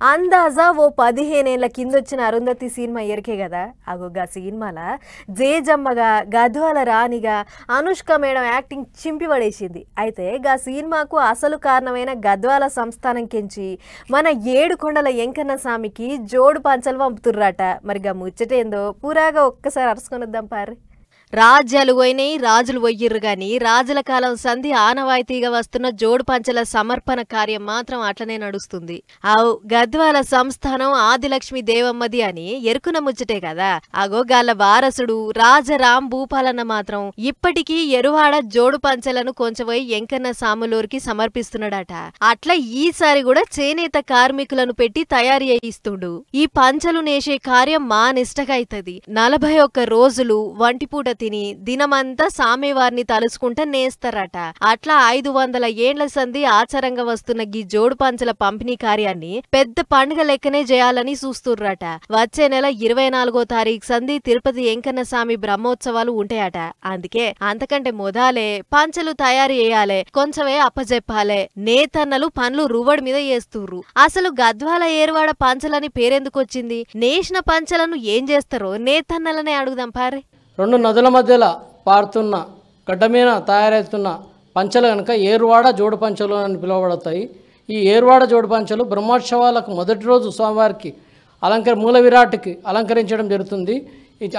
అందాజా ఓ 15 ఏళ్ల కిందొచ్చిన అరుంధతి సినిమా ఎరికే కదా. అగోగా సినిమాల జేజమ్మగా గద్వాల రాణిగా అనుష్క మేడం యాక్టింగ్ చింపి పడేసింది. అయితే గా సినిమాకు అసలు కారణమైన గద్వాల సంస్థానం కెంచి మన ఏడుకొండల ఎంకన్న స్వామికి జోడు పంచలు పంపుతుర్రట. మరి గా ముచ్చటేందో పూరాగా ఒక్కసారి అరుసుకొనిద్దాం పారి. రాజ్యాలు పోయినాయి, రాజులు పోయిర్రు గాని రాజుల కాలం సంధి ఆనవాయితీగా వస్తున్న జోడు పంచల సమర్పణ కార్యం మాత్రం అట్లనే నడుస్తుంది. ఆవు గద్వాల సంస్థానం ఆదిలక్ష్మి దేవమ్మది అని ఎరుకున ముచ్చటే కదా. అగో గాల వారసుడు రాజరాం భూపాలన్న మాత్రం ఇప్పటికీ ఎరువాడ జోడు పంచలను కొంచెంపోయి ఎంకన్న సాములూరికి సమర్పిస్తున్నాడట. అట్లా ఈసారి కూడా చేనేత కార్మికులను పెట్టి తయారు చేయిస్తుండు. ఈ పంచలు నేసే కార్యం మా నిష్టగా అయితది. 41 రోజులు వంటిపూట తిని దినమంతా సామేవారిని తలుసుకుంటా నేస్తారట. అట్లా 500 ఏండ్ల సంధి ఆచారంగా వస్తున్న గీ జోడు పంచల పంపిణీ కార్యాన్ని పెద్ద పండుగ లెక్కనే చేయాలని చూస్తుర్రట. వచ్చే నెల 24వ తారీఖు సంధి తిరుపతి ఎంకన్న స్వామి బ్రహ్మోత్సవాలు ఉంటాయట. అందుకే అంతకంటే మొదలే పంచలు తయారు చేయాలే, కొంచెమే అప్పజెప్పాలే. నేతన్నలు పనులు రువ్వడి మీద చేస్తుర్రు. అసలు గద్వాల ఏర్వాడ పంచలని పేరెందుకొచ్చింది? నేసిన పంచలను ఏం చేస్తారో నేతన్నలనే అడుగుదాం పారే. 2 నదుల మధ్యలో పారుతున్న గడ్డ మీద తయారవుతున్న పంచలు కనుక ఏరువాడ జోడు పంచలు అని పిలువబడతాయి. ఈ ఏరువాడ జోడు పంచలు బ్రహ్మోత్సవాలకు మొదటి రోజు స్వామివారికి మూల విరాట్కి అలంకరించడం జరుగుతుంది.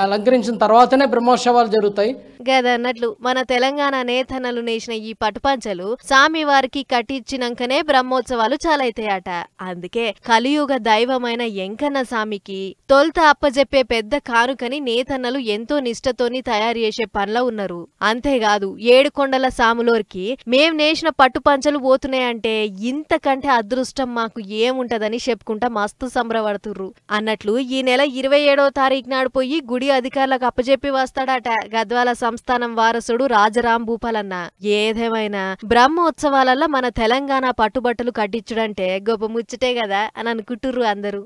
అలంకరించిన తర్వాతనే బ్రహ్మోత్సవాలు జరుగుతాయి. గదన్నట్లు మన తెలంగాణ నేతన్నలు నేసిన ఈ పట్టుపంచలు స్వామివారికి కట్టించినాకనే బ్రహ్మోత్సవాలు చాలైతాయట. అందుకే కలియుగ దైవమైన ఎంకన్న స్వామికి తొలుత అప్పజెప్పే పెద్ద కానుకని నేతన్నలు ఎంతో నిష్టతోని తయారు చేసే పనిలో ఉన్నారు. అంతేకాదు ఏడుకొండల సాములోరికి మేం నేసిన పట్టుపంచలు పోతున్నాయంటే ఇంతకంటే అదృష్టం మాకు ఏముంటదని చెప్పుకుంటా మస్తు సంబరపడుతుర్రు. అన్నట్లు ఈ నెల 27వ తారీఖు నాడు పోయి గుడి అధికారులకు అప్పజెప్పి వస్తాడట గద్వాల సంస్థానం వారసుడు రాజరాం భూపాలన్న. ఏదేమైనా బ్రహ్మోత్సవాలలో మన తెలంగాణ పట్టుబట్టలు కట్టించుడంటే గొప్ప ముచ్చటే కదా అని అనుకుంటుర్రు అందరూ.